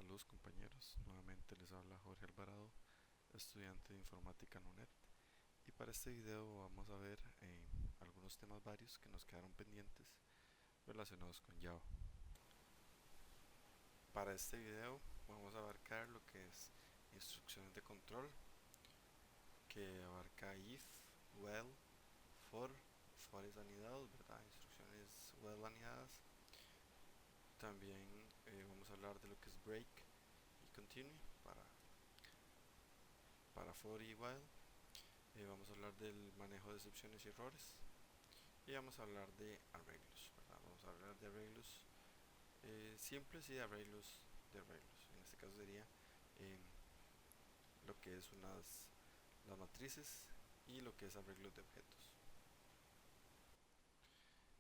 Saludos compañeros, nuevamente les habla Jorge Alvarado, estudiante de informática en UNED, y para este video vamos a ver algunos temas varios que nos quedaron pendientes relacionados con Java. Para este video vamos a abarcar lo que es instrucciones de control, que abarca if, while, for es anidado, ¿verdad? Instrucciones while anidadas. También vamos a hablar de lo que es break y continue para for y while. Vamos a hablar del manejo de excepciones y errores y vamos a hablar de arreglos, ¿verdad? Vamos a hablar de arreglos simples y de arreglos. En este caso sería eh, lo que es las matrices y lo que es arreglos de objetos.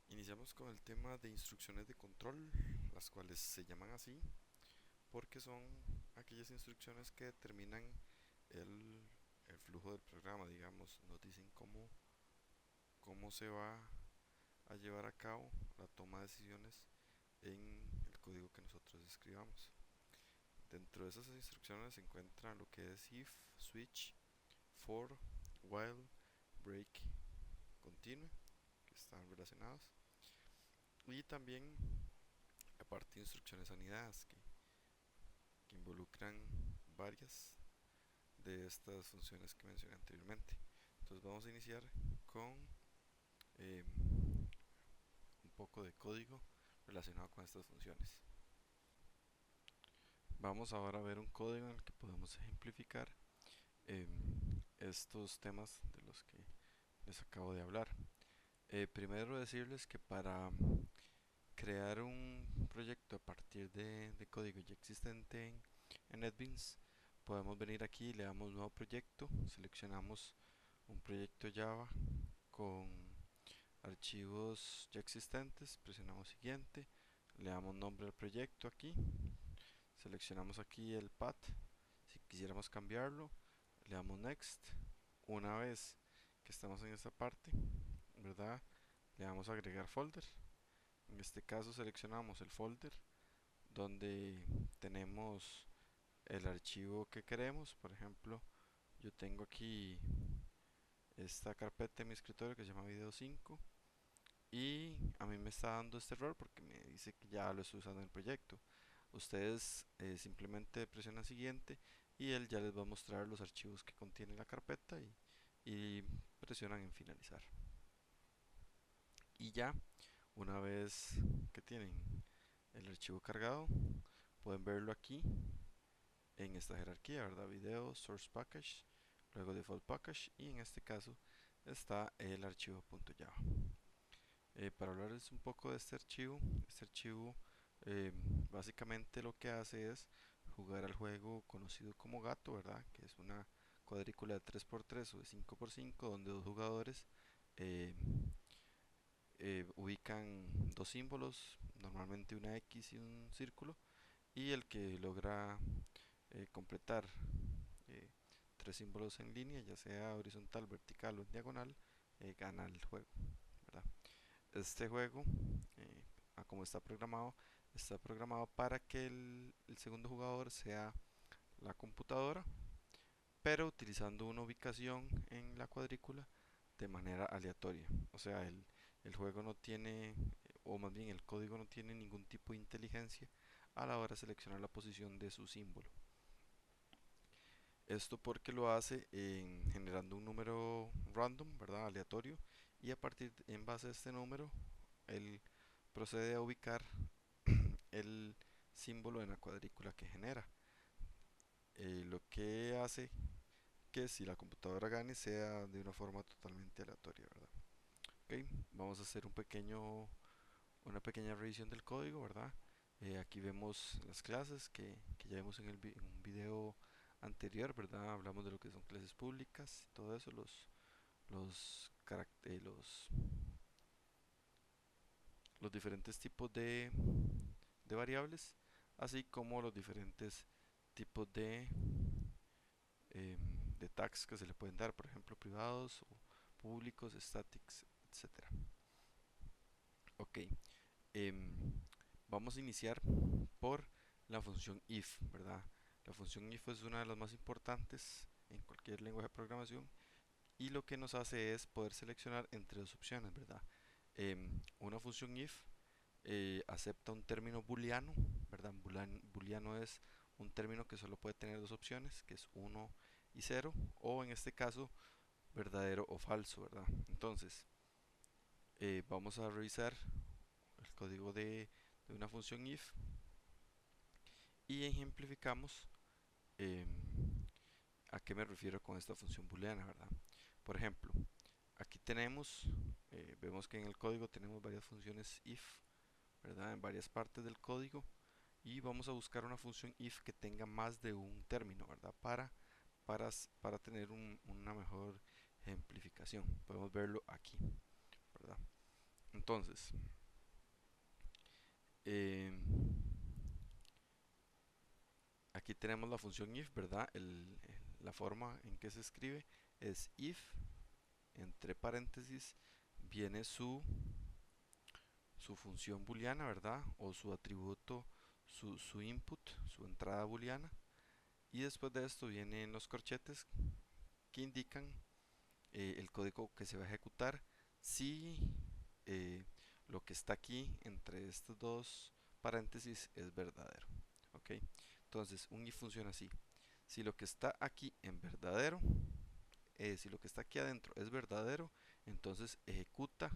Iniciamos con el tema de instrucciones de control, las cuales se llaman así porque son aquellas instrucciones que determinan el, el flujo del programa, digamos, nos dicen cómo se va a llevar a cabo la toma de decisiones en el código que nosotros escribamos. Dentro de esas instrucciones se encuentra lo que es if, switch, for, while, break, continue, que están relacionados, y también aparte de instrucciones anidadas que involucran varias de estas funciones que mencioné anteriormente. Entonces vamos a iniciar con eh, un poco de código relacionado con estas funciones. Vamos ahora a ver un código en el que podemos ejemplificar eh, estos temas de los que les acabo de hablar. Primero decirles que para crear un proyecto a partir de código ya existente en NetBeans, podemos venir aquí, le damos nuevo proyecto, seleccionamos un proyecto Java con archivos ya existentes, presionamos siguiente, le damos nombre al proyecto aquí, seleccionamos aquí el path, si quisiéramos cambiarlo, le damos next. Una vez que estamos en esta parte, ¿verdad? Le damos a agregar folder. En este caso seleccionamos el folder donde tenemos el archivo que queremos. Por ejemplo, yo tengo aquí esta carpeta en mi escritorio que se llama video 5 y a mí me está dando este error porque me dice que ya lo estoy usando en el proyecto. Ustedes simplemente presionan siguiente y él ya les va a mostrar los archivos que contiene la carpeta y presionan en finalizar. Y ya, una vez que tienen el archivo cargado, pueden verlo aquí en esta jerarquía, ¿verdad? Video, source package, luego default package y en este caso está el archivo .java. Para hablarles un poco de este archivo eh, básicamente lo que hace es jugar al juego conocido como gato, ¿verdad? Que es una cuadrícula de 3x3 o de 5x5 donde dos jugadores eh, ubican dos símbolos, normalmente una X y un círculo, y el que logra completar eh, tres símbolos en línea, ya sea horizontal, vertical o en diagonal, gana el juego, ¿verdad? Este juego, como está programado para que el segundo jugador sea la computadora, pero utilizando una ubicación en la cuadrícula de manera aleatoria. O sea, el juego no tiene, o más bien el código no tiene ningún tipo de inteligencia a la hora de seleccionar la posición de su símbolo. Esto porque lo hace generando un número random, ¿verdad? Aleatorio, y en base a este número, él procede a ubicar el símbolo en la cuadrícula que genera. Lo que hace que si la computadora gane sea de una forma totalmente aleatoria, ¿verdad? Ok, vamos a hacer una pequeña revisión del código, ¿verdad? Aquí vemos las clases que ya vimos en un video anterior, ¿verdad? Hablamos de lo que son clases públicas, todo eso, los, los diferentes tipos de variables, así como los diferentes tipos de tags que se le pueden dar, por ejemplo, privados o públicos, statics, etcétera. Ok, em, vamos a iniciar por la función if, ¿verdad? La función if es una de las más importantes en cualquier lenguaje de programación y lo que nos hace es poder seleccionar entre dos opciones, ¿verdad? Una función if acepta un término booleano, ¿verdad? Booleano es un término que solo puede tener dos opciones, que es 1 y 0, o en este caso, verdadero o falso, ¿verdad? Entonces, vamos a revisar el código de una función if y ejemplificamos em, a qué me refiero con esta función booleana, ¿verdad? Por ejemplo, aquí tenemos, vemos que en el código tenemos varias funciones if, ¿verdad? En varias partes del código y vamos a buscar una función if que tenga más de un término, ¿verdad? Para tener una mejor ejemplificación. Podemos verlo aquí, ¿verdad? Entonces, em, aquí tenemos la función if, ¿verdad? La forma en que se escribe es if, entre paréntesis, viene su función booleana, ¿verdad? O su atributo, su input, su entrada booleana. Y después de esto vienen los corchetes que indican el código que se va a ejecutar si eh, lo que está aquí entre estos dos paréntesis es verdadero. ¿Ok? Entonces, un if funciona así. Si lo que está aquí en verdadero, si lo que está aquí adentro es verdadero, entonces ejecuta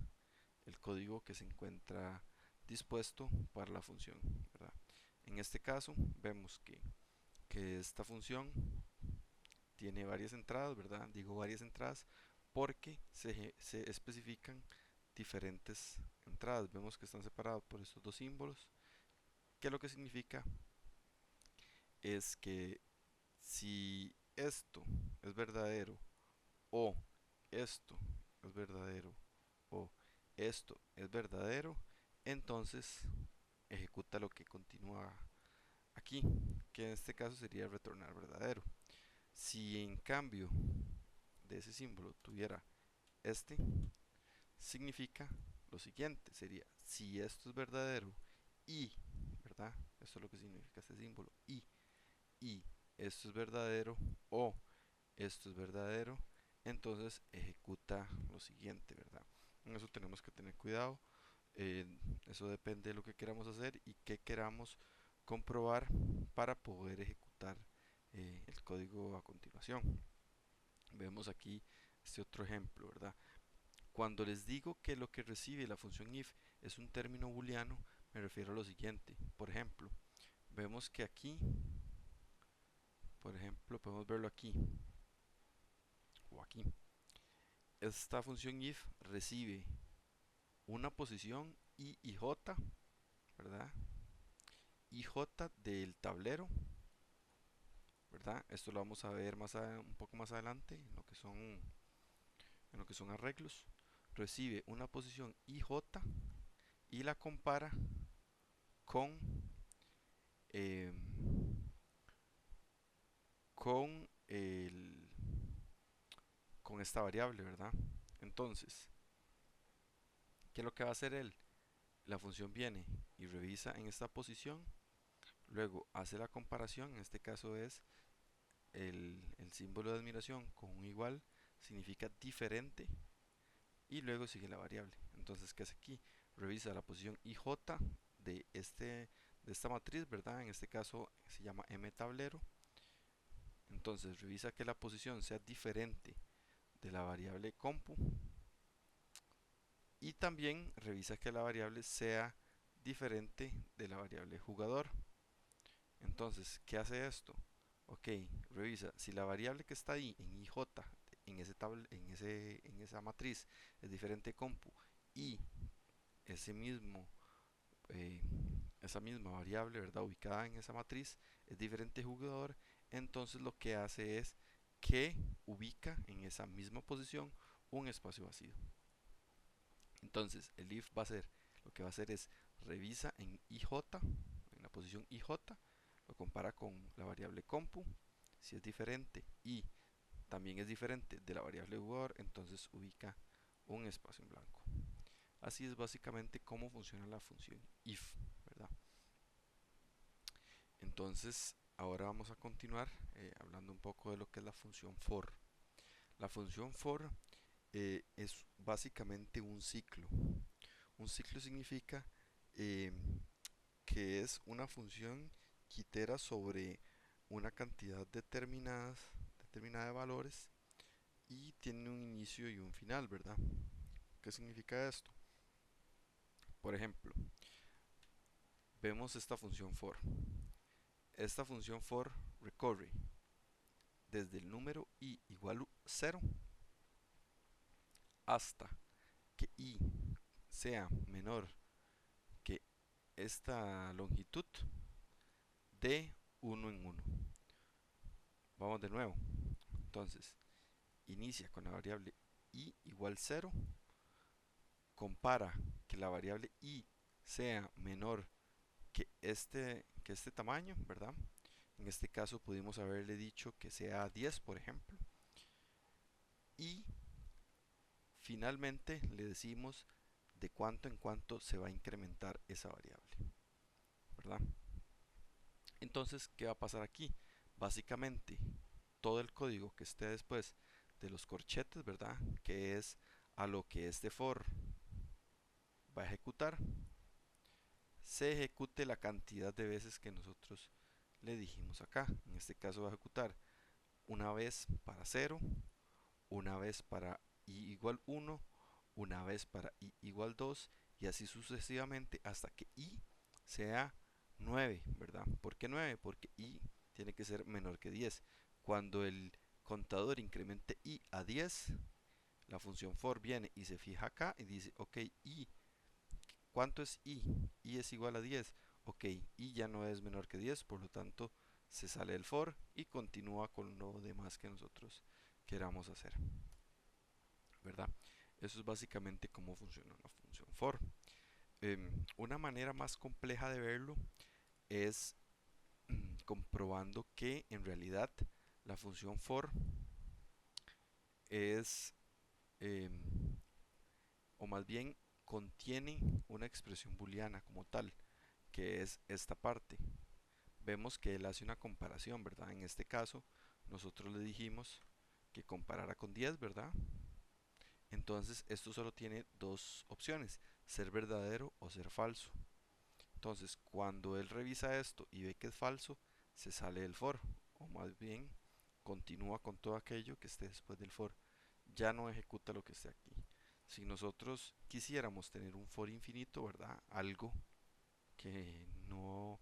el código que se encuentra dispuesto para la función, ¿verdad? En este caso, vemos que esta función tiene varias entradas, ¿verdad? Digo varias entradas porque se especifican diferentes entradas. Vemos que están separados por estos dos símbolos, que lo que significa es que si esto es verdadero o esto es verdadero o esto es verdadero, entonces ejecuta lo que continúa aquí, que en este caso sería retornar verdadero. Si en cambio de ese símbolo tuviera este, significa lo siguiente, sería si esto es verdadero y, ¿verdad? Esto es lo que significa este símbolo, y esto es verdadero o esto es verdadero, entonces ejecuta lo siguiente, ¿verdad? En eso tenemos que tener cuidado, eh, eso depende de lo que queramos hacer y qué queramos comprobar para poder ejecutar el código a continuación. Vemos aquí este otro ejemplo, ¿verdad? Cuando les digo que lo que recibe la función if es un término booleano, me refiero a lo siguiente. Por ejemplo, vemos que aquí, por ejemplo, podemos verlo aquí o aquí. Esta función if recibe una posición i y j, ¿verdad? I j del tablero, ¿verdad? Esto lo vamos a ver un poco más adelante en lo que son arreglos. Recibe una posición i j y la compara con eh, con con esta variable, ¿verdad? Entonces, ¿qué es lo que va a hacer él? La función viene y revisa en esta posición, luego hace la comparación, en este caso es el símbolo de admiración con un igual, significa diferente, y luego sigue la variable. Entonces, ¿qué hace aquí? Revisa la posición IJ de esta matriz, ¿verdad? En este caso se llama M tablero. Entonces, revisa que la posición sea diferente de la variable compu y también revisa que la variable sea diferente de la variable jugador. Entonces, ¿qué hace esto? Ok, revisa si la variable que está ahí en IJ, en esa matriz, es diferente de compu y ese mismo, eh, esa misma variable, ¿verdad? Ubicada en esa matriz es diferente de jugador, entonces lo que hace es que ubica en esa misma posición un espacio vacío. Entonces, el if va a ser, lo que va a hacer es revisa en IJ, en la posición IJ, lo compara con la variable compu, si es diferente y también es diferente de la variable jugador, entonces ubica un espacio en blanco. Así es básicamente cómo funciona la función if, ¿verdad? Entonces, ahora vamos a continuar hablando un poco de lo que es la función for. La función for es básicamente un ciclo. Un ciclo significa eh, que es una función que itera sobre una cantidad determinada de valores y tiene un inicio y un final, ¿verdad? ¿Qué significa esto? Por ejemplo, vemos esta función for. Esta función for recorre desde el número i igual 0 hasta que i sea menor que esta longitud de uno en uno. Vamos de nuevo. Entonces, inicia con la variable i igual 0, compara que la variable i sea menor que este tamaño, ¿verdad? En este caso pudimos haberle dicho que sea 10, por ejemplo. Y finalmente le decimos de cuánto en cuánto se va a incrementar esa variable, ¿verdad? Entonces, ¿qué va a pasar aquí? Básicamente, todo el código que esté después de los corchetes, ¿verdad? Que es a lo que este for va a ejecutar, se ejecute la cantidad de veces que nosotros le dijimos acá. En este caso va a ejecutar una vez para 0, una vez para i igual 1, una vez para i igual 2 y así sucesivamente hasta que i sea 9, ¿verdad? ¿Por qué 9? Porque i tiene que ser menor que 10. Cuando el contador incremente i a 10, la función for viene y se fija acá y dice, ok, i, ¿cuánto es i? I es igual a 10. Ok, i ya no es menor que 10, por lo tanto se sale el for y continúa con lo demás que nosotros queramos hacer, ¿verdad? Eso es básicamente cómo funciona una función for. Una manera más compleja de verlo es comprobando que en realidad la función for es, em, o más bien contiene una expresión booleana como tal, que es esta parte. Vemos que él hace una comparación, ¿verdad? En este caso, nosotros le dijimos que comparara con 10, ¿verdad? Entonces, esto solo tiene dos opciones, ser verdadero o ser falso. Entonces, cuando él revisa esto y ve que es falso, se sale del for, o más bien continúa con todo aquello que esté después del for. Ya no ejecuta lo que esté aquí. Si nosotros quisiéramos tener un for infinito, ¿verdad? Algo que no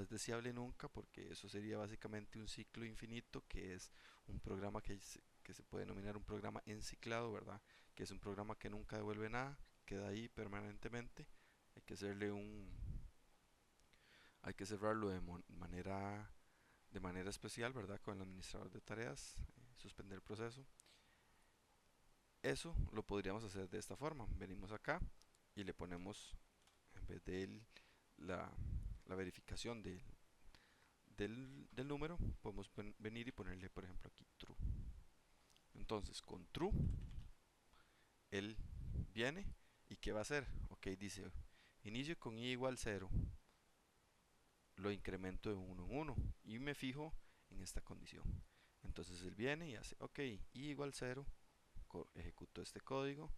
es deseable nunca, porque eso sería básicamente un ciclo infinito, que es un programa que se puede denominar un programa enciclado, ¿verdad? Que es un programa que nunca devuelve nada, queda ahí permanentemente. Hay que hacerle un, hay que cerrarlo de manera especial, ¿verdad? Con el administrador de tareas, suspender el proceso. Eso lo podríamos hacer de esta forma. Venimos acá y le ponemos, en vez de la, la verificación del número, podemos venir y ponerle, por ejemplo, aquí true. Entonces, con true, él viene y ¿qué va a hacer? Ok, dice, inicio con i igual 0, lo incremento de 1 en 1 y me fijo en esta condición. Entonces él viene y hace, ok, i igual 0, ejecuto este código,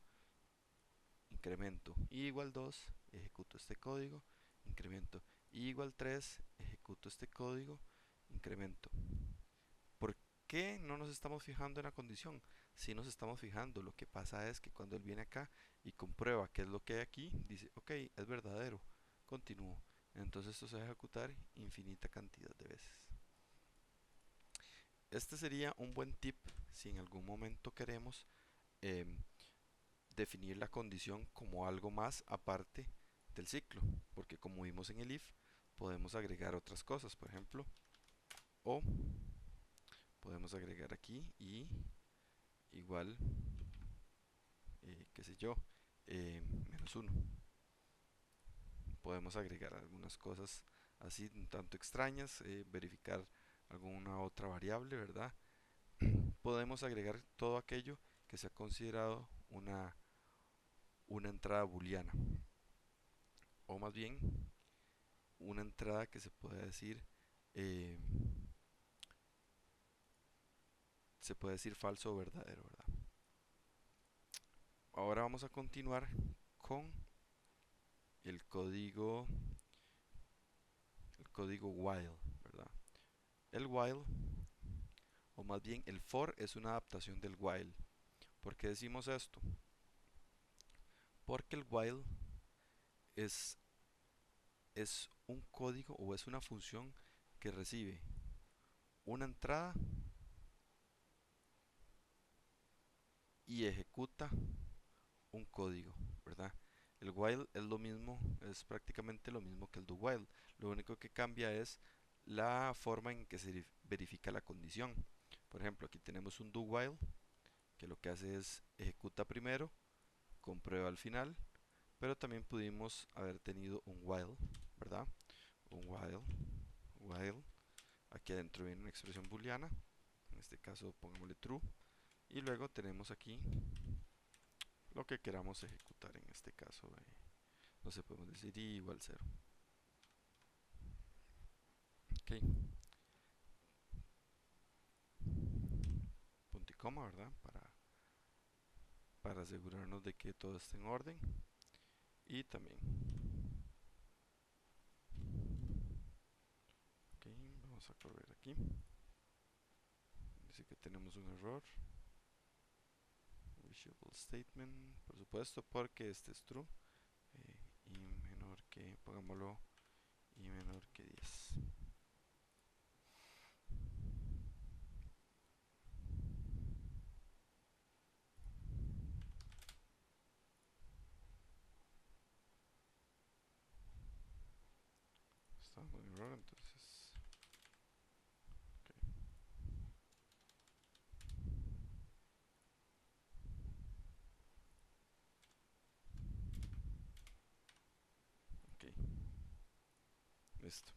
incremento i igual 2, ejecuto este código, incremento i igual 3, ejecuto este código, incremento. ¿Por qué no nos estamos fijando en la condición? Si nos estamos fijando, lo que pasa es que cuando él viene acá y comprueba qué es lo que hay aquí, dice, ok, es verdadero, continúo. Entonces esto se va a ejecutar infinita cantidad de veces. Este sería un buen tip si en algún momento queremos em, definir la condición como algo más aparte del ciclo, porque como vimos en el if, podemos agregar otras cosas, por ejemplo, o podemos agregar aquí y igual, qué sé yo, menos uno. Podemos agregar algunas cosas así un tanto extrañas, verificar alguna otra variable, ¿verdad? Podemos agregar todo aquello que se ha considerado una entrada booleana, o más bien una entrada que se puede decir eh, se puede decir falso o verdadero, ¿verdad? Ahora vamos a continuar con el código, el código while, ¿verdad? El while, o más bien el for, es una adaptación del while. ¿Por qué decimos esto? Porque el while es, es un código o es una función que recibe una entrada y ejecuta un código, ¿verdad? El while es lo mismo, es prácticamente lo mismo que el do while. Lo único que cambia es la forma en que se verifica la condición. Por ejemplo, aquí tenemos un do while que lo que hace es ejecuta primero, comprueba al final, pero también pudimos haber tenido un while, ¿verdad? Un while. Aquí adentro viene una expresión booleana, en este caso pongámosle true, y luego tenemos aquí lo que queramos ejecutar, en este caso, no sé, podemos decir i igual 0. Ok, punto y coma, ¿verdad? Para asegurarnos de que todo esté en orden. Y también, ok, vamos a correr aquí. Dice que tenemos un error. Reachable statement, por supuesto, porque este es true. Y menor que, pongámoslo, y menor que 10. Está dando un error, entonces. Ok, ok, listo.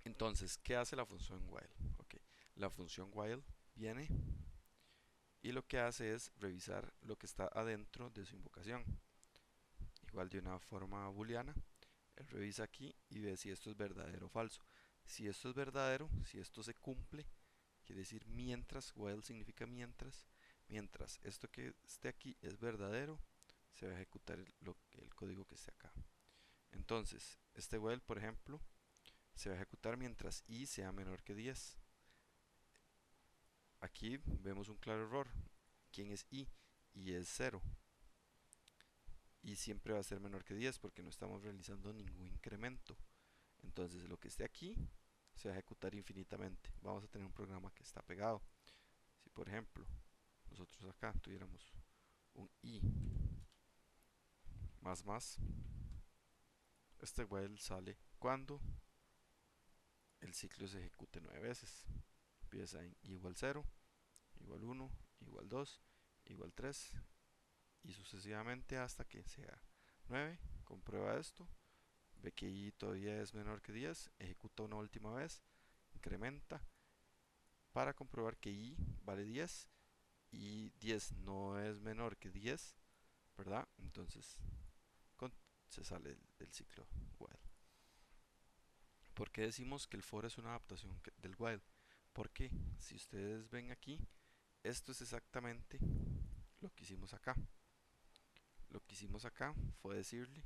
Entonces, ¿qué hace la función while? Ok, la función while viene y lo que hace es revisar lo que está adentro de su invocación. Igual de una forma booleana, él revisa aquí y ve si esto es verdadero o falso. Si esto es verdadero, si esto se cumple, quiere decir mientras, while significa mientras esto que esté aquí es verdadero, se va a ejecutar el código que esté acá. Entonces, este while, por ejemplo, se va a ejecutar mientras i sea menor que 10. Aquí vemos un claro error. ¿Quién es i? I es 0. Y siempre va a ser menor que 10 porque no estamos realizando ningún incremento. Entonces lo que esté aquí se va a ejecutar infinitamente. Vamos a tener un programa que está pegado. Si por ejemplo nosotros acá tuviéramos un i más, este while sale cuando el ciclo se ejecute 9 veces. Empieza en i igual 0, igual 1, igual 2, igual 3 y sucesivamente hasta que sea 9. Comprueba esto, ve que i todavía es menor que 10, ejecuta una última vez, incrementa para comprobar que i vale 10 y 10 no es menor que 10, ¿verdad? Entonces se sale del ciclo while. ¿Por qué decimos que el for es una adaptación del while? Porque si ustedes ven aquí, esto es exactamente lo que hicimos acá. Lo que hicimos acá fue decirle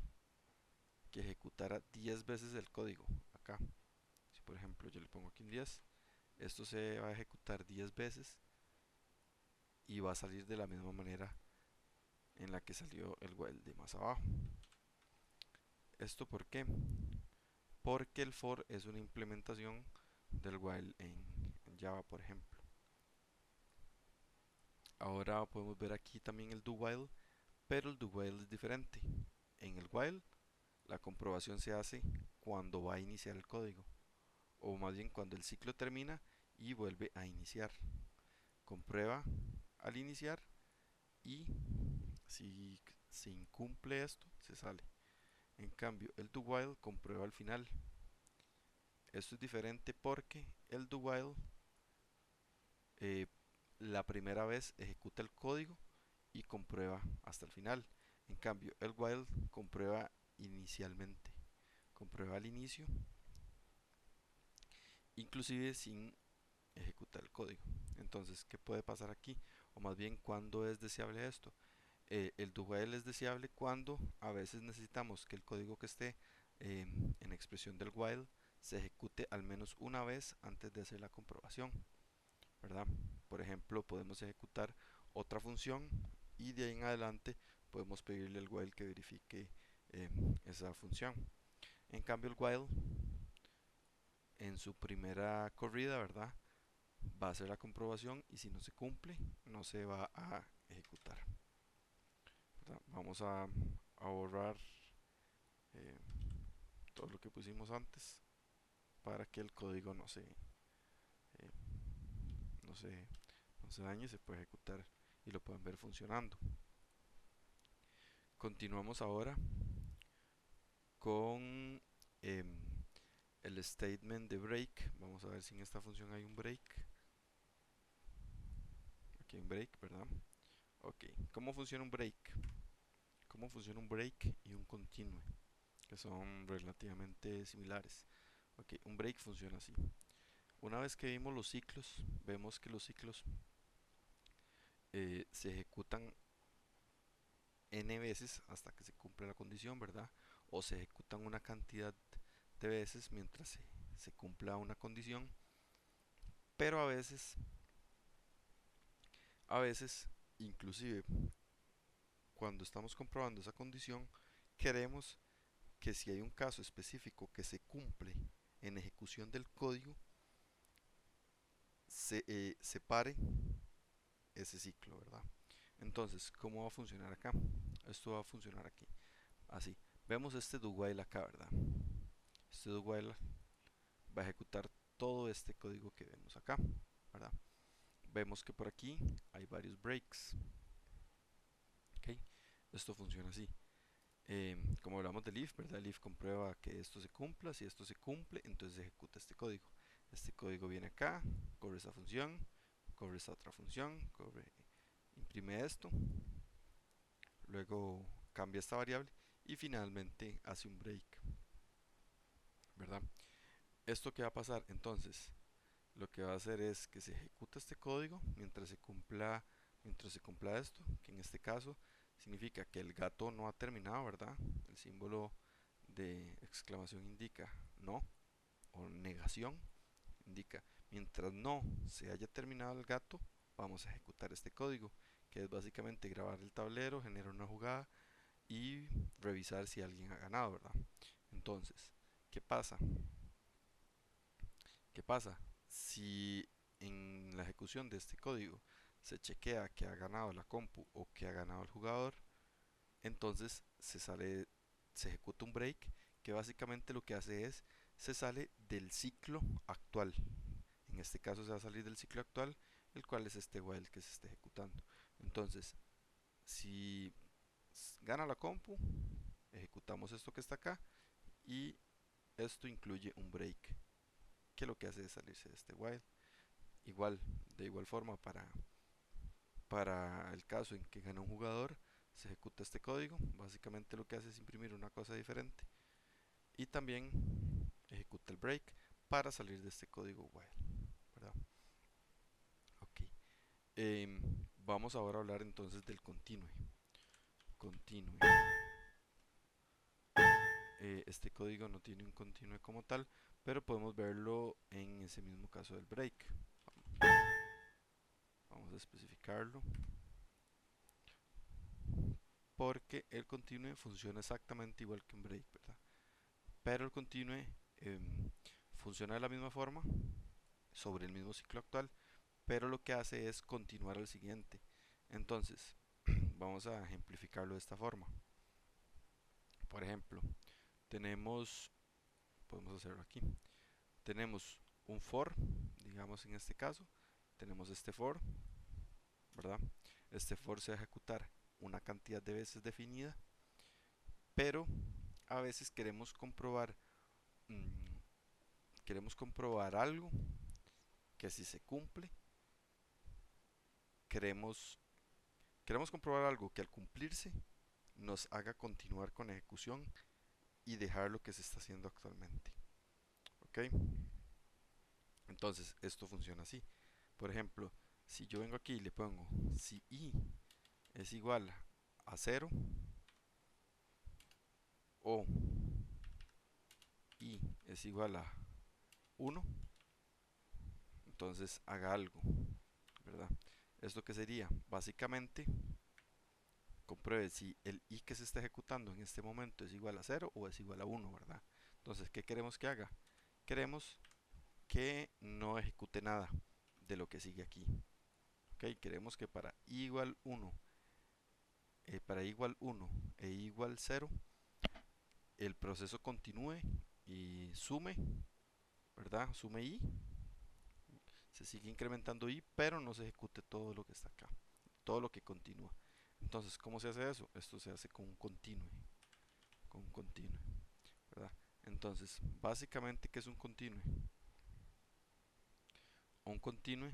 que ejecutara 10 veces el código acá. Si por ejemplo yo le pongo aquí un 10, esto se va a ejecutar 10 veces y va a salir de la misma manera en la que salió el while de más abajo. ¿Esto por qué? Porque el for es una implementación del while en Java, por ejemplo. Ahora podemos ver aquí también el do while, pero el do while es diferente. En el while, la comprobación se hace cuando va a iniciar el código, o más bien cuando el ciclo termina y vuelve a iniciar. Comprueba al iniciar y si se incumple esto, se sale. En cambio, el do while comprueba al final. Esto es diferente porque el do while eh, la primera vez ejecuta el código y comprueba hasta el final. En cambio, el while comprueba inicialmente. Comprueba al inicio inclusive sin ejecutar el código. Entonces, ¿qué puede pasar aquí? O más bien, ¿cuándo es deseable esto? El do while es deseable cuando a veces necesitamos que el código que esté en expresión del while se ejecute al menos una vez antes de hacer la comprobación, ¿verdad? Por ejemplo, podemos ejecutar otra función y de ahí en adelante podemos pedirle al while que verifique esa función. En cambio, el while en su primera corrida, ¿verdad? Va a hacer la comprobación y si no se cumple, no se va a ejecutar, ¿verdad? Vamos a borrar eh, todo lo que pusimos antes para que el código eh, no se, no se dañe y se pueda ejecutar y lo puedan ver funcionando. Continuamos ahora con el statement de break. Vamos a ver si en esta función hay un break. Aquí hay un break, ¿verdad? Ok, ¿cómo funciona un break? ¿Cómo funciona un break y un continue? Que son relativamente similares. Ok, un break funciona así. Una vez que vimos los ciclos, vemos que los ciclos se ejecutan n veces hasta que se cumple la condición, ¿verdad? O se ejecutan una cantidad de veces mientras se cumpla una condición, pero a veces, inclusive cuando estamos comprobando esa condición, queremos que si hay un caso específico que se cumple en ejecución del código, se pare ese ciclo, ¿verdad? Entonces, ¿cómo va a funcionar acá? Esto va a funcionar aquí, así. Vemos este do while acá, ¿verdad? Este do while va a ejecutar todo este código que vemos acá, ¿verdad? Vemos que por aquí hay varios breaks, ¿ok? Esto funciona así. Como hablamos del if, ¿verdad? El if comprueba que esto se cumpla. Si esto se cumple, entonces ejecuta este código. Este código viene acá, corre esa función, corre esta otra función, imprime esto, luego cambia esta variable y finalmente hace un break, ¿verdad? ¿Esto qué va a pasar? Entonces, lo que va a hacer es que se ejecuta este código mientras se cumpla esto, que en este caso significa que el gato no ha terminado, ¿verdad? El símbolo de exclamación indica no o negación, indica mientras no se haya terminado el gato, vamos a ejecutar este código, que es básicamente grabar el tablero, generar una jugada y revisar si alguien ha ganado, ¿verdad? Entonces, ¿qué pasa? ¿Qué pasa? Si en la ejecución de este código se chequea que ha ganado la compu o que ha ganado el jugador, entonces se ejecuta un break que básicamente lo que hace es se sale del ciclo actual. En este caso se va a salir del ciclo actual, el cual es este while que se está ejecutando. Entonces, si gana la compu, ejecutamos esto que está acá y esto incluye un break que lo que hace es salirse de este while. Igual, de igual forma, para el caso en que gana un jugador, se ejecuta este código. Básicamente lo que hace es imprimir una cosa diferente. Y también ejecuta el break para salir de este código while, ¿verdad? Ok. Vamos ahora a hablar entonces del continue. Continue. Este código no tiene un continue como tal, pero podemos verlo en ese mismo caso del break. Vamos a especificarlo. Porque el continue funciona exactamente igual que un break, ¿verdad? Pero el continue funciona de la misma forma sobre el mismo ciclo actual, pero lo que hace es continuar al siguiente. Entonces, vamos a ejemplificarlo de esta forma. Por ejemplo, tenemos, podemos hacerlo aquí, tenemos un for, digamos en este caso, tenemos este for, ¿verdad? Este for se va a ejecutar una cantidad de veces definida, pero a veces mm, queremos comprobar algo que si se cumple, queremos, queremos comprobar algo que al cumplirse nos haga continuar con la ejecución y dejar lo que se está haciendo actualmente. ¿Ok? Entonces, esto funciona así. Por ejemplo, si yo vengo aquí y le pongo si i es igual a 0 o i es igual a 1, entonces haga algo, ¿verdad? ¿Esto qué sería? Básicamente, compruebe si el i que se está ejecutando en este momento es igual a 0 o es igual a 1, ¿verdad? Entonces, ¿qué queremos que haga? Queremos que no ejecute nada de lo que sigue aquí. ¿Ok? Queremos que para i igual 1, para i igual 1 e i igual 0, el proceso continúe y sume, ¿verdad? Sume i, se sigue incrementando i, pero no se ejecute todo lo que está acá, todo lo que continúa. Entonces, ¿cómo se hace eso? Esto se hace con un continue, ¿verdad? Entonces, básicamente, ¿qué es un continue? Un continue,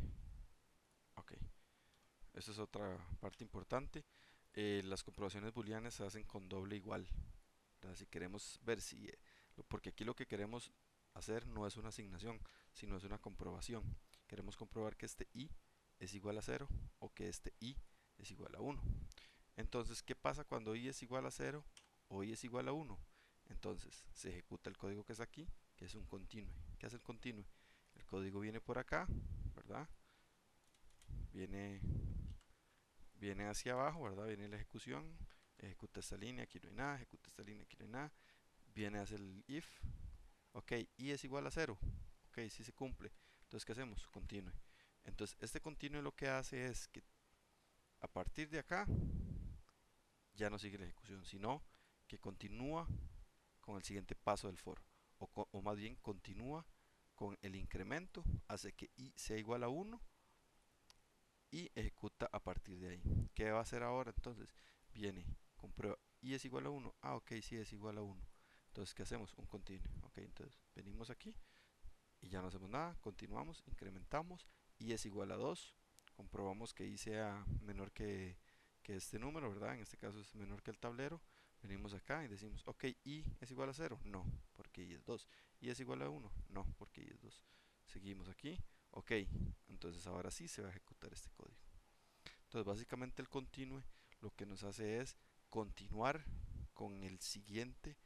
ok, esa es otra parte importante. Las comprobaciones booleanas se hacen con doble igual, ¿verdad? Si queremos ver si, porque aquí lo que queremos hacer no es una asignación, sino es una comprobación. Queremos comprobar que este i es igual a 0 o que este i es igual a 1. Entonces, ¿qué pasa cuando i es igual a 0 o i es igual a 1? Entonces, se ejecuta el código que es aquí, que es un continue. ¿Qué hace el continue? El código viene por acá, ¿verdad? Viene, viene hacia abajo, ¿verdad? Viene la ejecución, ejecuta esta línea, aquí no hay nada, ejecuta esta línea, aquí no hay nada. Viene a hacer el if, ok, i es igual a 0, ok, si se cumple. Entonces, ¿qué hacemos? Continue. Entonces, este continue lo que hace es que a partir de acá ya no sigue la ejecución, sino que continúa con el siguiente paso del for, o más bien continúa con el incremento, hace que i sea igual a 1 y ejecuta a partir de ahí. ¿Qué va a hacer ahora? Entonces, viene, comprueba, i es igual a 1, ah, ok, sí es igual a 1. Entonces, ¿qué hacemos? Un continue, ok, entonces venimos aquí y ya no hacemos nada, continuamos, incrementamos, i es igual a 2, comprobamos que i sea menor que este número, ¿verdad? En este caso es menor que el tablero, venimos acá y decimos, ok, i es igual a 0, no, porque i es 2, i es igual a 1, no, porque i es 2, seguimos aquí, ok, entonces ahora sí se va a ejecutar este código. Entonces básicamente el continue lo que nos hace es continuar con el siguiente,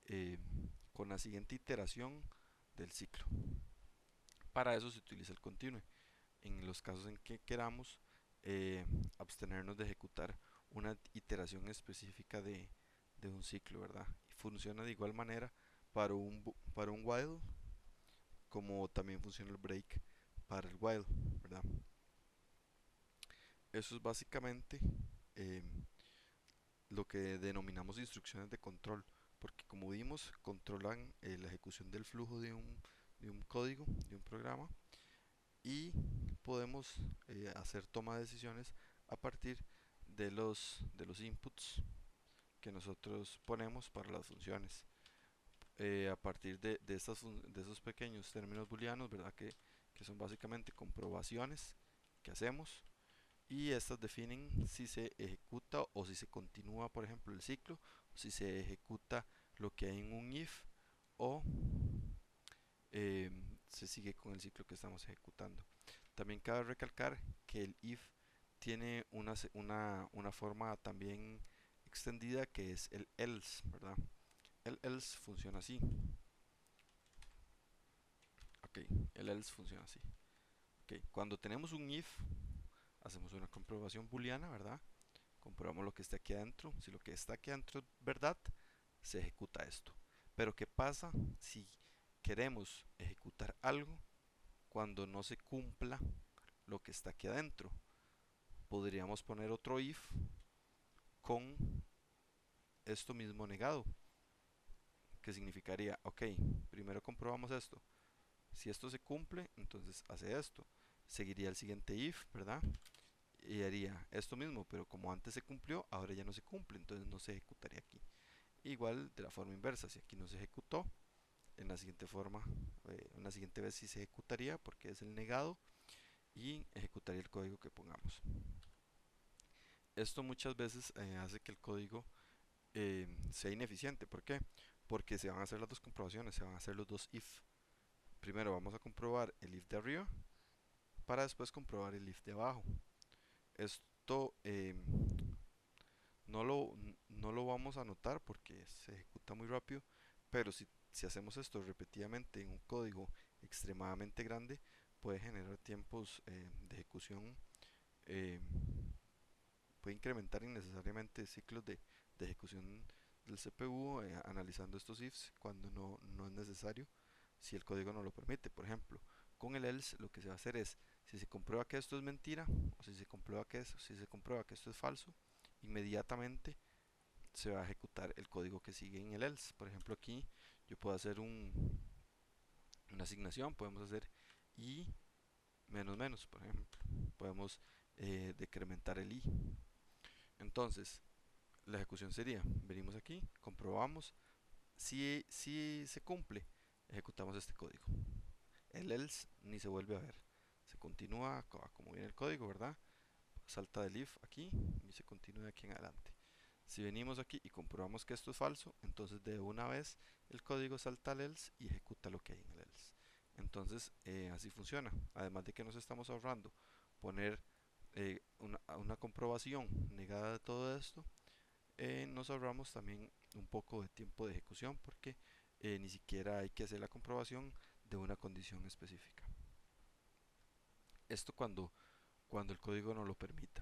eh, con la siguiente iteración del ciclo. Para eso se utiliza el continue. En los casos en que queramos eh, abstenernos de ejecutar una iteración específica de un ciclo, ¿verdad? Y funciona de igual manera para un while, como también funciona el break para el while, ¿verdad? Eso es básicamente eh, lo que denominamos instrucciones de control, porque como vimos, controlan la ejecución del flujo de un código, de un programa, y podemos hacer toma de decisiones a partir de los inputs que nosotros ponemos para las funciones. A partir de esos pequeños términos booleanos, ¿verdad? Que son básicamente comprobaciones que hacemos y estas definen si se ejecuta o si se continúa, por ejemplo, el ciclo, o si se ejecuta lo que hay en un if o eh, se sigue con el ciclo que estamos ejecutando. También cabe recalcar que el if tiene una forma también extendida que es el else, ¿verdad? El else funciona así. Ok, el else funciona así. Ok, cuando tenemos un if, hacemos una comprobación booleana, ¿verdad? Comprobamos lo que está aquí adentro. Si lo que está aquí adentro es verdad, se ejecuta esto. Pero ¿qué pasa si queremos ejecutar algo cuando no se cumpla lo que está aquí adentro? Podríamos poner otro if con esto mismo negado, que significaría, ok, primero comprobamos esto. Si esto se cumple, entonces hace esto. Seguiría el siguiente if, ¿verdad? Y haría esto mismo, pero como antes se cumplió, ahora ya no se cumple, entonces no se ejecutaría aquí. Igual de la forma inversa, si aquí no se ejecutó, en la siguiente forma, en la siguiente vez sí se ejecutaría porque es el negado y ejecutaría el código que pongamos. Esto muchas veces hace que el código sea ineficiente. ¿Por qué? Porque se van a hacer las dos comprobaciones, se van a hacer los dos if, primero vamos a comprobar el if de arriba para después comprobar el if de abajo. Esto no lo vamos a notar porque se ejecuta muy rápido, pero si hacemos esto repetidamente en un código extremadamente grande, puede generar tiempos de ejecución, eh, puede incrementar innecesariamente ciclos de ejecución del CPU analizando estos ifs cuando no es necesario, si el código no lo permite. Por ejemplo, con el else lo que se va a hacer es, si se comprueba que esto es mentira, o si se comprueba que esto es falso, inmediatamente se va a ejecutar el código que sigue en el else. Por ejemplo, aquí yo puedo hacer una asignación, podemos hacer i menos menos, por ejemplo. Podemos decrementar el i. Entonces, la ejecución sería, venimos aquí, comprobamos, si se cumple, ejecutamos este código. El else ni se vuelve a ver. Se continúa como viene el código, ¿verdad? Salta del if aquí y se continúa de aquí en adelante. Si venimos aquí y comprobamos que esto es falso, entonces de una vez el código salta al else y ejecuta lo que hay en el else. Entonces así funciona. Además de que nos estamos ahorrando poner una comprobación negada de todo esto, nos ahorramos también un poco de tiempo de ejecución porque ni siquiera hay que hacer la comprobación de una condición específica. Esto cuando el código no lo permita.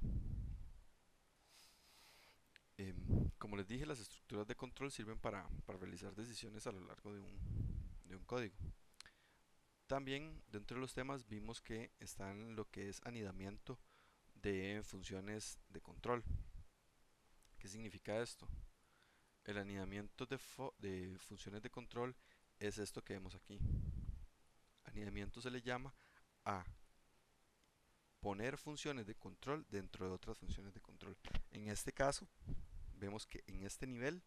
Como les dije, las estructuras de control sirven para realizar decisiones a lo largo de un código. También dentro de los temas vimos que están lo que es anidamiento de funciones de control. ¿Qué significa esto? El anidamiento de funciones de control es esto que vemos aquí. Anidamiento se le llama a poner funciones de control dentro de otras funciones de control. En este caso, vemos que en este nivel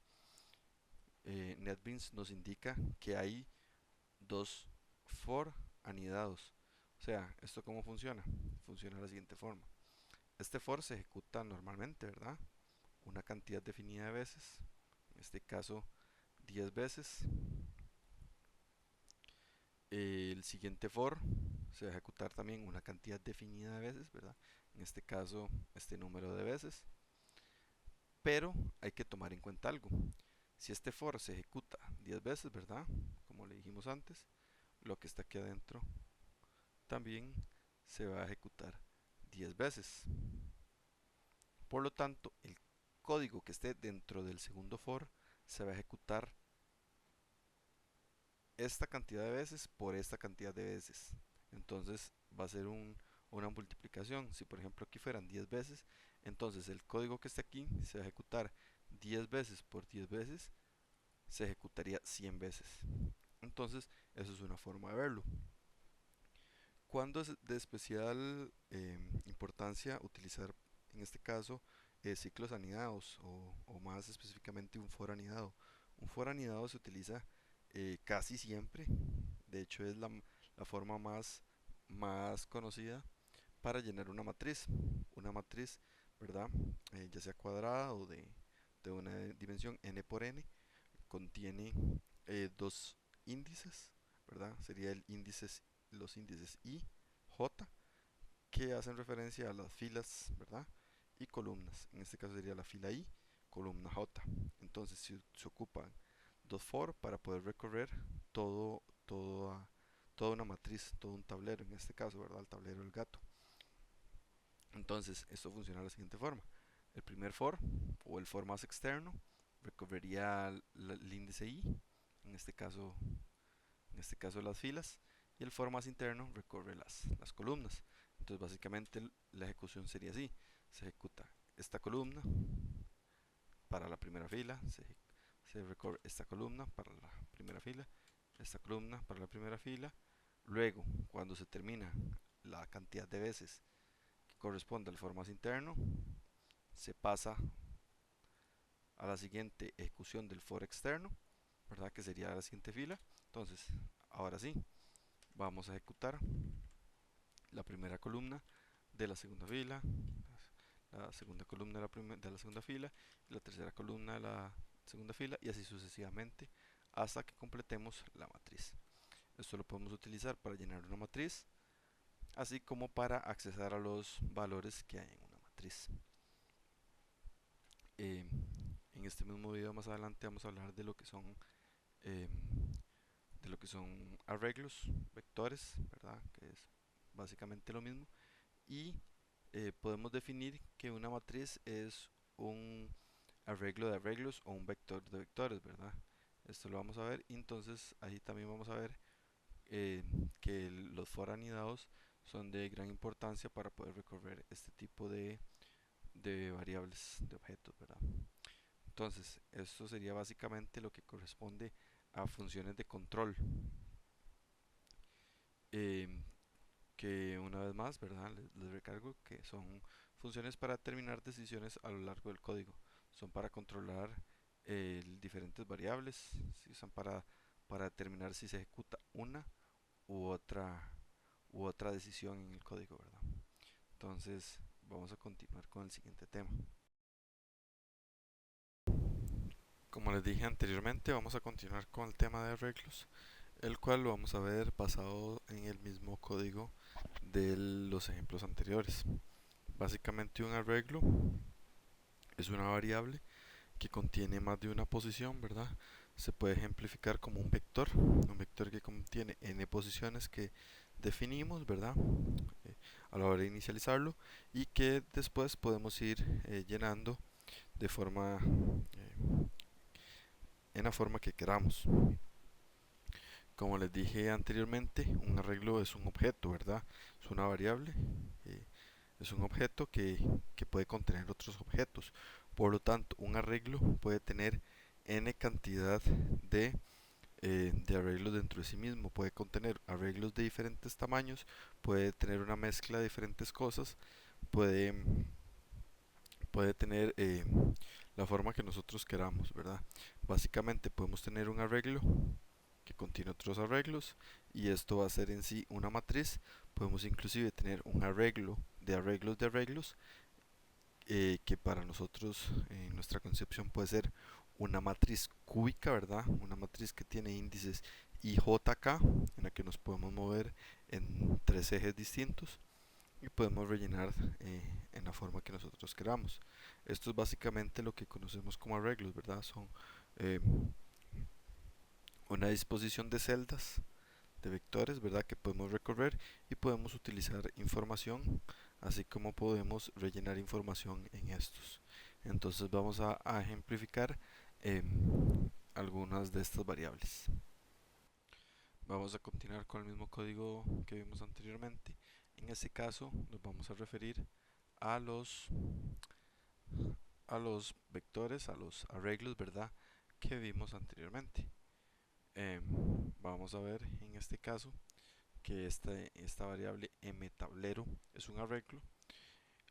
NetBeans nos indica que hay dos for anidados. O sea, ¿esto cómo funciona? Funciona de la siguiente forma. Este for se ejecuta normalmente, ¿verdad? Una cantidad definida de veces, en este caso 10 veces. El siguiente for se va a ejecutar también una cantidad definida de veces, ¿verdad? En este caso, este número de veces. Pero hay que tomar en cuenta algo. Si este for se ejecuta 10 veces, ¿verdad? Como le dijimos antes, lo que está aquí adentro también se va a ejecutar 10 veces. Por lo tanto, el código que esté dentro del segundo for se va a ejecutar esta cantidad de veces por esta cantidad de veces. Entonces va a ser una multiplicación. Si por ejemplo aquí fueran 10 veces, entonces el código que está aquí se va a ejecutar 10 veces por 10 veces, se ejecutaría 100 veces. Entonces eso es una forma de verlo. Cuando es de especial importancia utilizar en este caso ciclos anidados o más específicamente un for anidado. Un for anidado se utiliza casi siempre, de hecho es la forma más conocida para llenar una matriz. Una matriz, ¿verdad? Ya sea cuadrada o de una dimensión n por n, contiene dos índices, ¿verdad? Sería los índices i, j, que hacen referencia a las filas, ¿verdad? Y columnas. En este caso sería la fila i, columna j. Entonces se ocupan dos for para poder recorrer toda una matriz, todo un tablero, en este caso, ¿verdad? El tablero del gato. Entonces, esto funciona de la siguiente forma. El primer for, o el for más externo, recorrería el índice i, en este caso, las filas, y el for más interno recorre las columnas. Entonces, básicamente la ejecución sería así: se ejecuta esta columna para la primera fila, se recorre esta columna para la primera fila, esta columna para la primera fila. Luego, cuando se termina la cantidad de veces que corresponde al for más interno, se pasa a la siguiente ejecución del for externo, ¿verdad? Que sería la siguiente fila. Entonces, ahora sí, vamos a ejecutar la primera columna de la segunda fila, la segunda columna de la segunda fila, y la tercera columna de la segunda fila, y así sucesivamente hasta que completemos la matriz. Esto lo podemos utilizar para llenar una matriz, así como para accesar a los valores que hay en una matriz. Eh, en este mismo video más adelante vamos a hablar eh, de lo que son arreglos, vectores, ¿verdad? Que es básicamente lo mismo. Y podemos definir que una matriz es un arreglo de arreglos o un vector de vectores, ¿verdad? Esto lo vamos a ver. Y entonces ahí también vamos a ver eh, que los foranidados son de gran importancia para poder recorrer este tipo de variables, de objetos, ¿verdad? Entonces, esto sería básicamente lo que corresponde a funciones de control. em, que una vez más, ¿verdad? Les recargo que son funciones para determinar decisiones a lo largo del código. Son para controlar diferentes variables, si son para determinar si se ejecuta una u otra, u otra decisión en el código, ¿verdad? Entonces, vamos a continuar con el siguiente tema. Como les dije anteriormente, vamos a continuar con el tema de arreglos, el cual lo vamos a ver basado en el mismo código de los ejemplos anteriores. Básicamente un arreglo es una variable que contiene más de una posición, ¿verdad? Se puede ejemplificar como un vector que contiene n posiciones que definimos, ¿verdad? A la hora de inicializarlo y que después podemos ir llenando de forma en la forma que queramos. Como les dije anteriormente, un arreglo es un objeto, ¿verdad? Es una variable, eh, es un objeto que puede contener otros objetos. Por lo tanto, un arreglo puede tener n cantidad de arreglos dentro de sí mismo. Puede contener arreglos de diferentes tamaños, puede tener una mezcla de diferentes cosas, puede, puede tener la forma que nosotros queramos, ¿verdad? Básicamente podemos tener un arreglo que contiene otros arreglos y esto va a ser en sí una matriz. Podemos inclusive tener un arreglo de arreglos que para nosotros en nuestra concepción puede ser una matriz cúbica, ¿verdad? Una matriz que tiene índices I, J, K, en la que nos podemos mover en tres ejes distintos y podemos rellenar en la forma que nosotros queramos. Esto es básicamente lo que conocemos como arreglos, ¿verdad? Son eh, una disposición de celdas, de vectores, ¿verdad? Que podemos recorrer y podemos utilizar información, así como podemos rellenar información en estos. Entonces vamos a ejemplificar algunas de estas variables. Vamos a continuar con el mismo código que vimos anteriormente. En este caso nos vamos a referir a los vectores, a los arreglos, ¿verdad? Que vimos anteriormente. Vamos a ver en este caso que esta variable mTablero es un arreglo,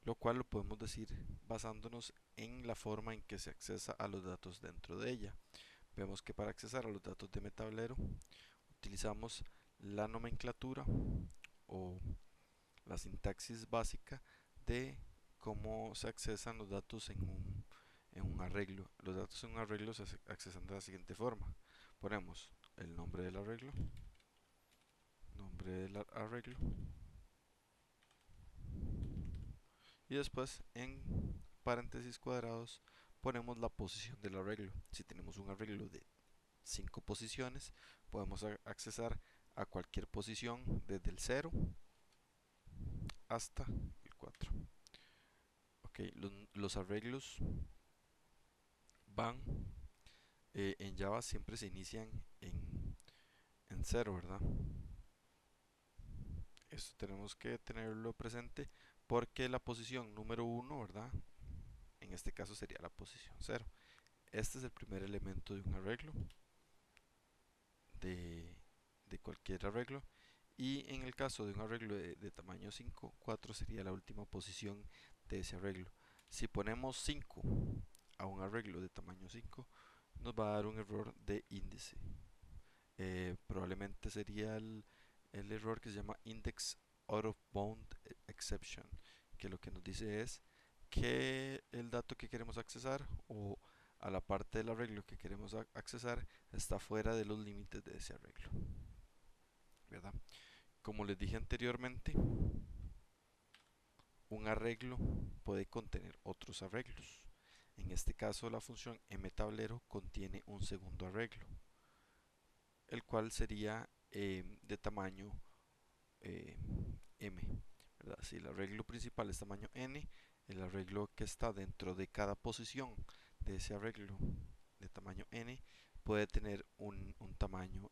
lo cual lo podemos decir basándonos en la forma en que se accesa a los datos dentro de ella. Vemos que para accesar a los datos de mTablero utilizamos la nomenclatura o la sintaxis básica de cómo se accesan los datos en un arreglo. Los datos en un arreglo se accesan de la siguiente forma. Ponemos el nombre del arreglo y después en paréntesis cuadrados ponemos la posición del arreglo. Si tenemos un arreglo de 5 posiciones, podemos accesar a cualquier posición desde el 0 hasta el 4. Ok, los arreglos van en Java siempre se inician en 0, ¿verdad? Esto tenemos que tenerlo presente porque la posición número 1, ¿verdad? En este caso sería la posición 0. Este es el primer elemento de un arreglo, de, de cualquier arreglo. Y en el caso de un arreglo de tamaño 5, 4 sería la última posición de ese arreglo. Si ponemos 5 a un arreglo de tamaño 5, nos va a dar un error de índice. Probablemente sería el error que se llama Index Out of Bound Exception, que lo que nos dice es que el dato que queremos accesar o a la parte del arreglo que queremos accesar está fuera de los límites de ese arreglo. ¿verdad? Como les dije anteriormente, un arreglo puede contener otros arreglos. En este caso, la función mTablero contiene un segundo arreglo, el cual sería de tamaño eh, m, ¿verdad? Si el arreglo principal es tamaño n, el arreglo que está dentro de cada posición de ese arreglo de tamaño n puede tener un tamaño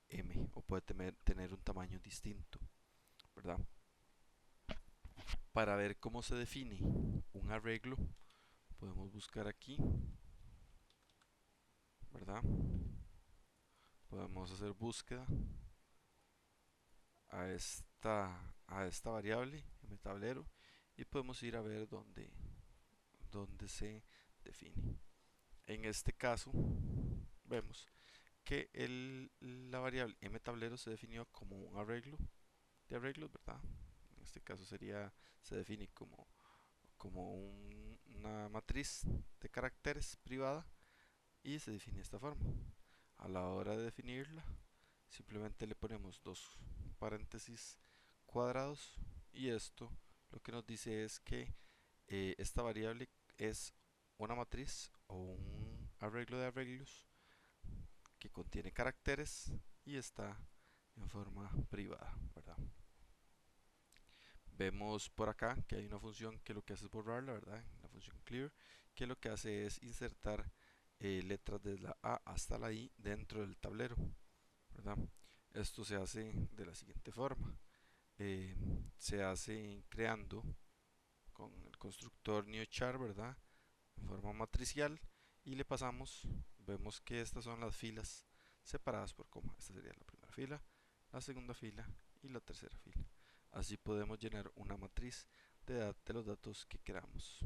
m, o puede tener un tamaño distinto, ¿verdad? Para ver cómo se define un arreglo, podemos buscar aquí, ¿verdad? Podemos hacer búsqueda a esta variable en el tablero y podemos ir a ver dónde se define. En este caso, vemos que la variable mTablero se definió como un arreglo de arreglos, ¿verdad? En este caso se define como una matriz de caracteres privada y se define de esta forma. A la hora de definirla, simplemente le ponemos dos paréntesis cuadrados y esto lo que nos dice es que esta variable es una matriz o un arreglo de arreglos que contiene caracteres y está en forma privada, ¿verdad? Vemos por acá que hay una función que lo que hace es borrarla, ¿verdad? La función clear, que lo que hace es insertar letras desde la A hasta la I dentro del tablero, ¿verdad? Esto se hace de la siguiente forma. eh, Se hace creando con el constructor newchar, ¿verdad? En forma matricial y le pasamos, vemos que estas son las filas separadas por coma. Esta sería la primera fila, la segunda fila y la tercera fila. Así podemos llenar una matriz de los datos que queramos.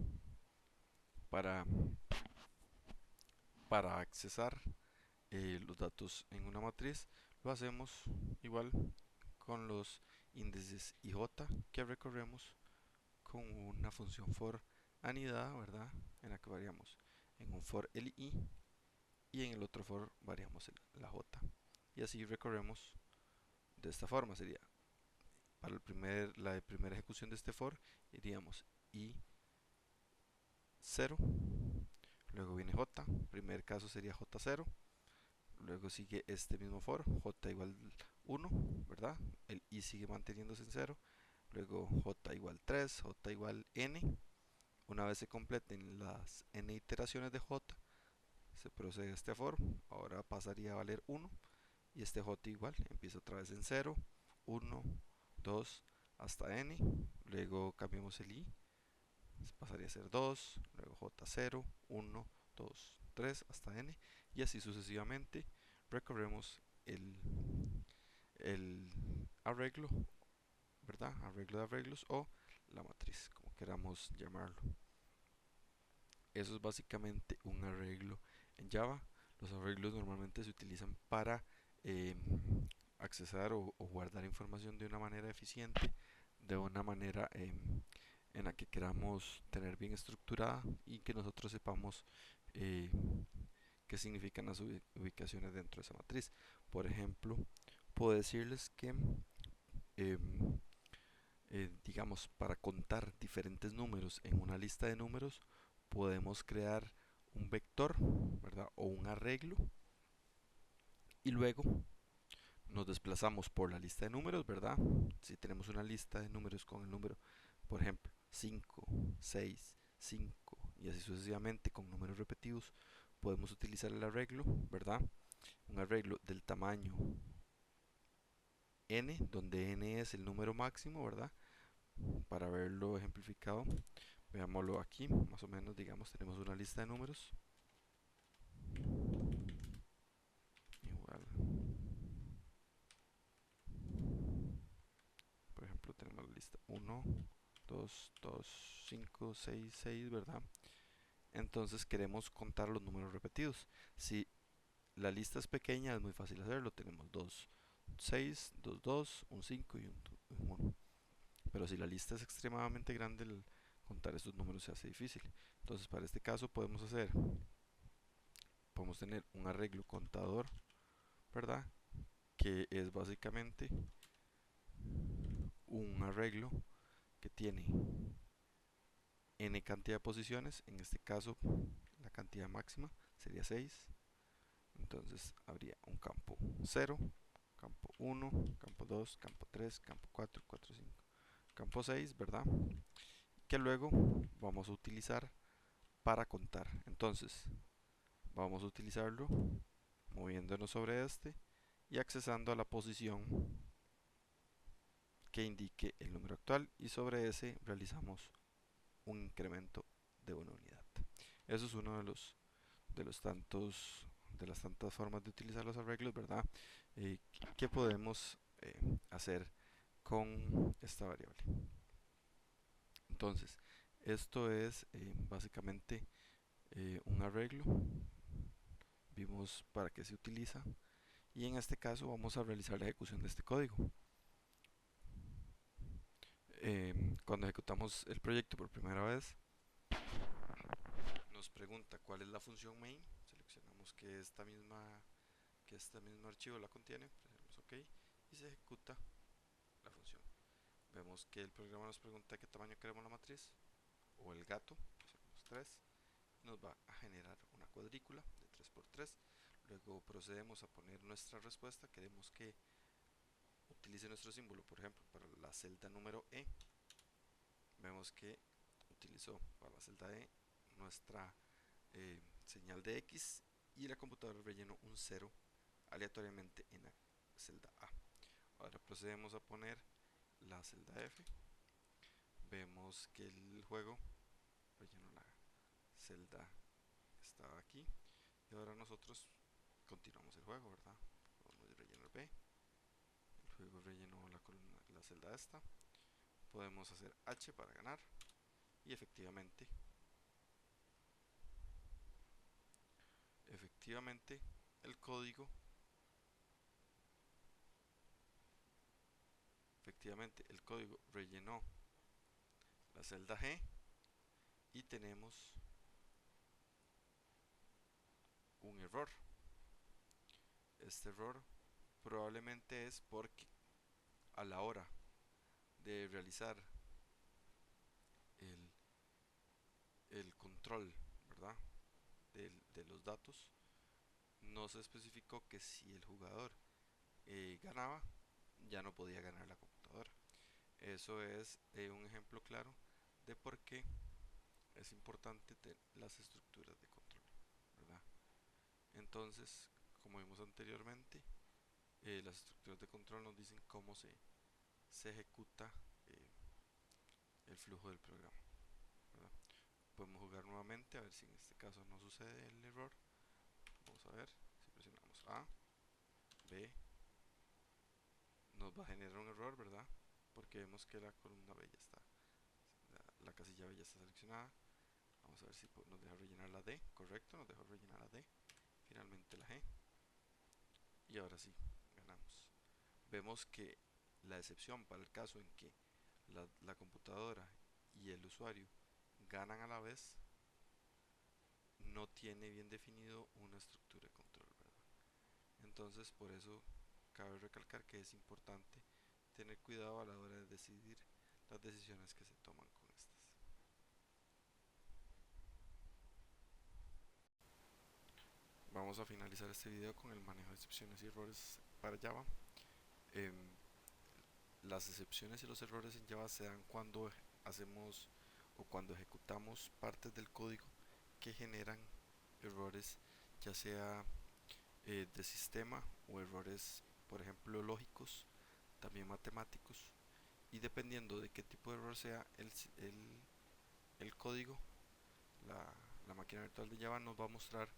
Para, para accesar los datos en una matriz, lo hacemos igual con los índices IJ que recorremos con una función for anidada, ¿verdad? En la que variamos en un for li y en el otro for variamos la j. Y así recorremos de esta forma. Sería para la primera ejecución de este for, iríamos i0, luego viene j, primer caso sería j0, luego sigue este mismo for, j igual 1, ¿verdad? El i sigue manteniéndose en 0, luego j igual 3, j igual n. Una vez se completen las n iteraciones de j, se procede a este for, ahora pasaría a valer 1 y este j igual empieza otra vez en 0, 1, 2 hasta n, luego cambiamos el i, pasaría a ser 2, luego j0, 1, 2, 3 hasta n y así sucesivamente recorremos el arreglo, ¿verdad? Arreglo de arreglos o la matriz, como queramos llamarlo. Eso es básicamente un arreglo en Java. Los arreglos normalmente se utilizan para accesar o guardar información de una manera eficiente, de una manera en la que queramos tener bien estructurada y que nosotros sepamos eh, qué significan las ubicaciones dentro de esa matriz. Por ejemplo, puedo decirles que digamos, para contar diferentes números en una lista de números, podemos crear un vector, ¿verdad? O un arreglo y luego nos desplazamos por la lista de números, ¿verdad? Si tenemos una lista de números con el número, por ejemplo, 5, 6, 5 y así sucesivamente con números repetidos, podemos utilizar el arreglo, ¿verdad? Un arreglo del tamaño n, donde n es el número máximo, ¿verdad? Para verlo ejemplificado, veámoslo aquí, más o menos, digamos, tenemos una lista de números. Igual, por ejemplo, tenemos la lista 1, 2, 2, 5, 6, 6, ¿verdad? Entonces queremos contar los números repetidos. Si la lista es pequeña, es muy fácil hacerlo. Tenemos 2, 6, 2, 2, un 5 y un 1. Pero si la lista es extremadamente grande, contar estos números se hace difícil. Entonces, para este caso podemos tener un arreglo contador, ¿verdad? que es básicamente un arreglo que tiene n cantidad de posiciones. En este caso la cantidad máxima sería 6. Entonces habría un campo 0, campo 1, campo 2, campo 3, campo 4, 4, 5, campo 6, ¿verdad? Que luego vamos a utilizar para contar. Entonces vamos a utilizarlo moviéndonos sobre este y accesando a la posición que indique el número actual, y sobre ese realizamos un incremento de una unidad. Eso es uno de los tantos de las tantas formas de utilizar los arreglos, ¿verdad? Eh, que podemos hacer con esta variable. Entonces, esto es básicamente un arreglo. Vimos para qué se utiliza y en este caso vamos a realizar la ejecución de este código. Cuando ejecutamos el proyecto por primera vez, nos pregunta cuál es la función main. Seleccionamos que este mismo archivo la contiene, presionamos OK y se ejecuta la función. Vemos que el programa nos pregunta qué tamaño queremos la matriz o el gato, presionamos 3, nos va a generar una cuadrícula de 3×3. Luego procedemos a poner nuestra respuesta. Queremos que utilice nuestro símbolo, por ejemplo, para la celda número E. Vemos que utilizó para la celda E nuestra señal de X y la computadora rellenó un 0 aleatoriamente en la celda A. Ahora procedemos a poner la celda F. Vemos que el juego rellenó la celda que estaba aquí y ahora nosotros continuamos el juego, ¿verdad? Podemos rellenar B, el juego rellenó la columna, la celda esta. Podemos hacer H para ganar y efectivamente el código rellenó la celda G y tenemos un error. Este error probablemente es porque a la hora de realizar el, el control, ¿verdad? De los datos, no se especificó que si el jugador ganaba, ya no podía ganar la computadora. Eso es un ejemplo claro de por qué es importante las estructuras de control, ¿verdad? Entonces, como vimos anteriormente, las estructuras de control nos dicen cómo se ejecuta eh, el flujo del programa, ¿verdad? Podemos jugar nuevamente a ver si en este caso no sucede el error. Vamos a ver si presionamos A, B, nos va a generar un error, ¿verdad? Porque vemos que la columna B ya está, la casilla B ya está seleccionada. Vamos a ver si nos deja rellenar la D. Correcto, nos dejó rellenar la D. Finalmente la G. Y ahora sí, ganamos. Vemos que la excepción para el caso en que la computadora y el usuario ganan a la vez no tiene bien definido una estructura de control, ¿verdad? Entonces, por eso cabe recalcar que es importante tener cuidado a la hora de decidir las decisiones que se toman con estas. Vamos a finalizar este video con el manejo de excepciones y errores para Java. Em, las excepciones y los errores en Java se dan cuando hacemos o cuando ejecutamos partes del código que generan errores, ya sea de sistema o errores, por ejemplo, lógicos, también matemáticos, y dependiendo de qué tipo de error sea el código, la, la máquina virtual de Java nos va a mostrar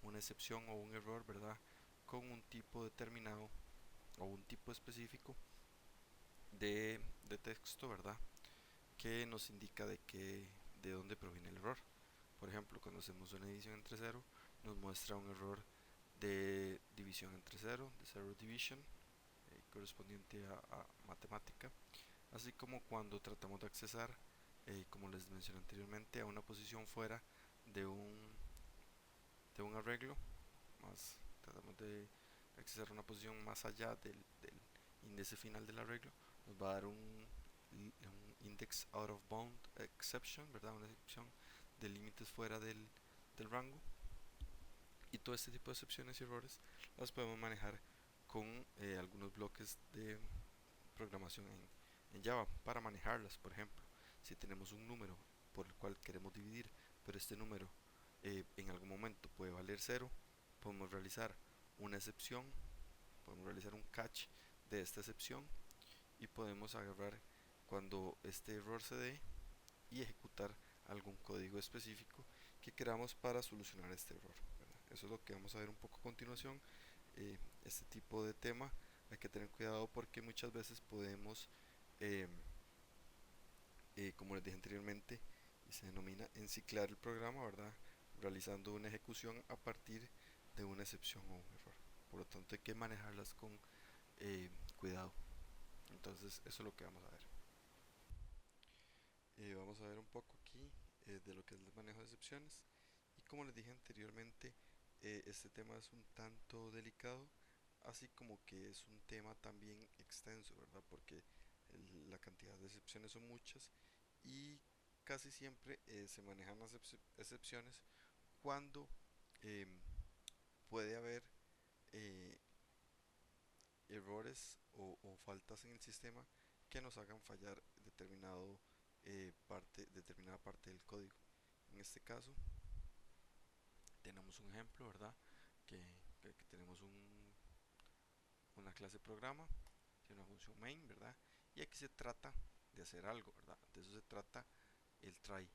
una excepción o un error, ¿verdad? Con un tipo determinado o un tipo específico de texto, ¿verdad? Que nos indica de dónde proviene el error. Por ejemplo, cuando hacemos una división entre cero, nos muestra un error de división entre cero, de zero division, correspondiente a matemática, así como cuando tratamos de accesar, como les mencioné anteriormente, a una posición fuera de un arreglo, más tratamos de accesar a una posición más allá del índice final del arreglo, nos va a dar un index out of bound exception, ¿verdad? Una excepción de límites fuera del rango. Y todo este tipo de excepciones y errores las podemos manejar con algunos bloques de programación en Java para manejarlas. Por ejemplo, si tenemos un número por el cual queremos dividir, pero este número en algún momento puede valer cero, podemos realizar una excepción, podemos realizar un catch de esta excepción y podemos agarrar cuando este error se dé y ejecutar algún código específico que queramos para solucionar este error, ¿verdad? Eso es lo que vamos a ver un poco a continuación. Este tipo de tema hay que tener cuidado porque muchas veces podemos, eh, como les dije anteriormente, y se denomina enciclar el programa, ¿verdad? Realizando una ejecución a partir de una excepción o un error. Por lo tanto hay que manejarlas con cuidado. Entonces eso es lo que vamos a ver. Vamos a ver un poco aquí de lo que es el manejo de excepciones. Y como les dije anteriormente, este tema es un tanto delicado, así como que es un tema también extenso, ¿verdad? Porque la cantidad de excepciones son muchas y casi siempre se manejan las excepciones cuando em, puede haber eh, errores o faltas en el sistema que nos hagan fallar determinada parte del código. En este caso tenemos un ejemplo, ¿verdad? Que tenemos una clase programa, tiene una función main, ¿verdad? Y aquí se trata de hacer algo, ¿verdad? De eso se trata el try.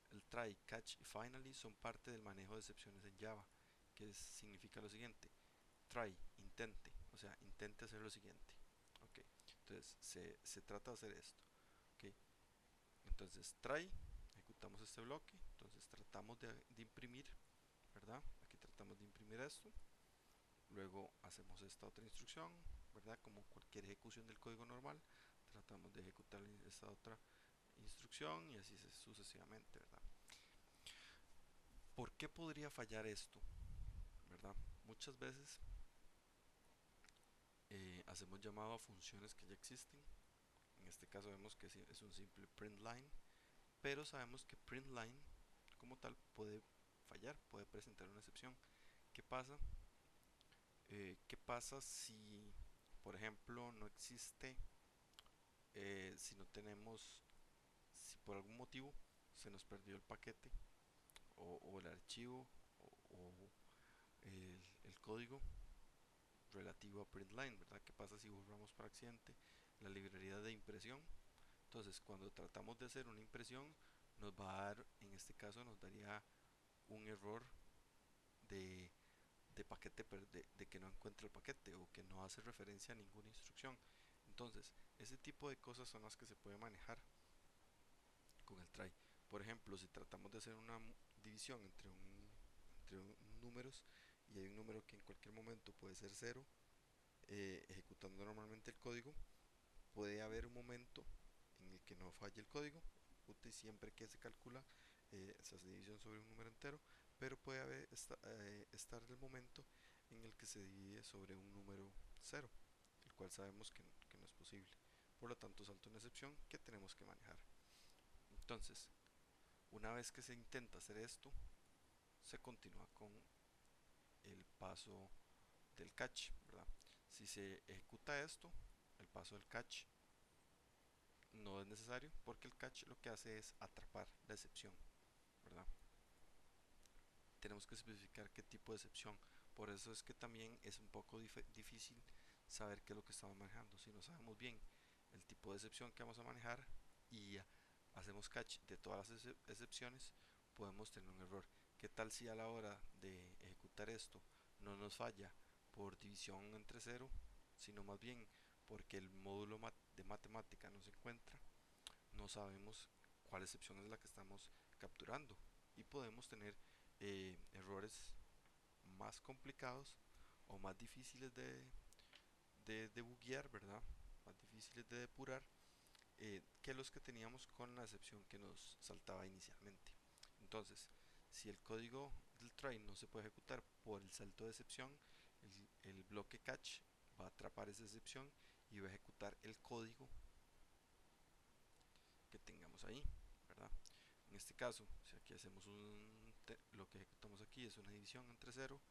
El try, catch y finally son parte del manejo de excepciones en Java, que significa lo siguiente: try, intente, o sea, intente hacer lo siguiente. Ok, entonces se trata de hacer esto. Ok, entonces try, ejecutamos este bloque, entonces tratamos de imprimir, ¿verdad? Aquí tratamos de imprimir esto. Luego hacemos esta otra instrucción, ¿verdad? Como cualquier ejecución del código normal, tratamos de ejecutar esta otra instrucción y así sucesivamente, ¿verdad? ¿Por qué podría fallar esto? ¿Verdad? Muchas veces hacemos llamado a funciones que ya existen. En este caso vemos que es un simple print line, pero sabemos que print line como tal puede fallar, puede presentar una excepción. ¿Qué pasa? ¿Qué pasa si, por ejemplo, no existe, si no tenemos, si por algún motivo se nos perdió el paquete o el archivo o el código relativo a println, ¿verdad? ¿Qué pasa si borramos por accidente la librería de impresión? Entonces, cuando tratamos de hacer una impresión, nos va a dar, en este caso, nos daría un error de, de que no encuentra el paquete o que no hace referencia a ninguna instrucción. Entonces, ese tipo de cosas son las que se puede manejar con el try. Por ejemplo, si tratamos de hacer una división entre números y hay un número que en cualquier momento puede ser cero, ejecutando normalmente el código, puede haber un momento en el que no falle el código, ejecute siempre que se calcula, se hace división sobre un número entero, pero puede estar el momento en el que se divide sobre un número cero, el cual sabemos que no es posible. Por lo tanto, salta una excepción que tenemos que manejar. Entonces, una vez que se intenta hacer esto, se continúa con el paso del catch, ¿verdad? Si se ejecuta esto, el paso del catch no es necesario porque el catch lo que hace es atrapar la excepción, ¿verdad? Tenemos que especificar qué tipo de excepción. Por eso es que también es un poco difícil saber qué es lo que estamos manejando. Si no sabemos bien el tipo de excepción que vamos a manejar y hacemos catch de todas las excepciones, podemos tener un error. ¿Qué tal si a la hora de ejecutar esto no nos falla por división entre cero, sino más bien porque el módulo de matemática no se encuentra? No sabemos cuál excepción es la que estamos capturando y podemos tener errores más complicados o más difíciles de debuguear, ¿verdad? Más difíciles de depurar que los que teníamos con la excepción que nos saltaba inicialmente. Entonces, si el código del try no se puede ejecutar por el salto de excepción, el bloque catch va a atrapar esa excepción y va a ejecutar el código que tengamos ahí, ¿verdad? En este caso, si aquí hacemos lo que ejecutamos aquí es una división entre cero,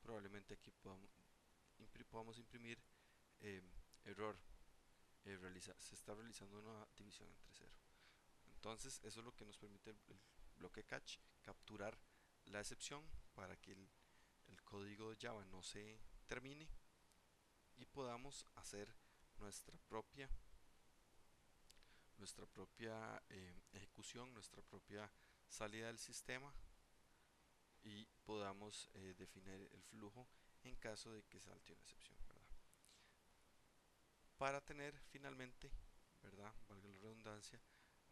probablemente aquí podamos imprimir eh, error, se está realizando una división entre cero. Entonces eso es lo que nos permite el bloque catch, capturar la excepción para que el código de Java no se termine y podamos hacer nuestra propia ejecución, nuestra propia salida del sistema y podamos definir el flujo en caso de que salte una excepción, ¿verdad? Para tener finalmente, ¿verdad? Valga la redundancia,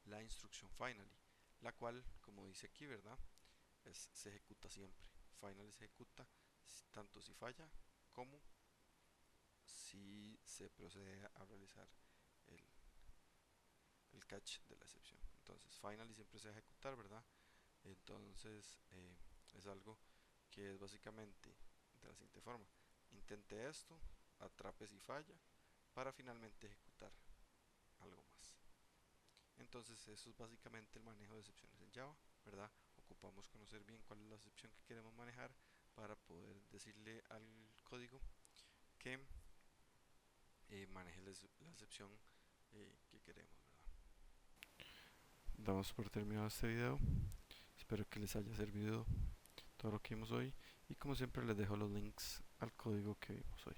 la instrucción finally, la cual, como dice aquí, ¿verdad? Se ejecuta siempre. Finally se ejecuta tanto si falla como si se procede a realizar el, el catch de la excepción. Entonces, finally siempre se va a ejecutar, ¿verdad? Entonces, es algo que es básicamente de la siguiente forma: intente esto, atrape si falla, para finalmente ejecutar algo más. Entonces, eso es básicamente el manejo de excepciones en Java, ¿verdad? Ocupamos conocer bien cuál es la excepción que queremos manejar para poder decirle al código que maneje la excepción que queremos, ¿verdad? Damos por terminado este video. Espero que les haya servido todo lo que vimos hoy y como siempre les dejo los links al código que vimos hoy.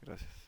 Gracias.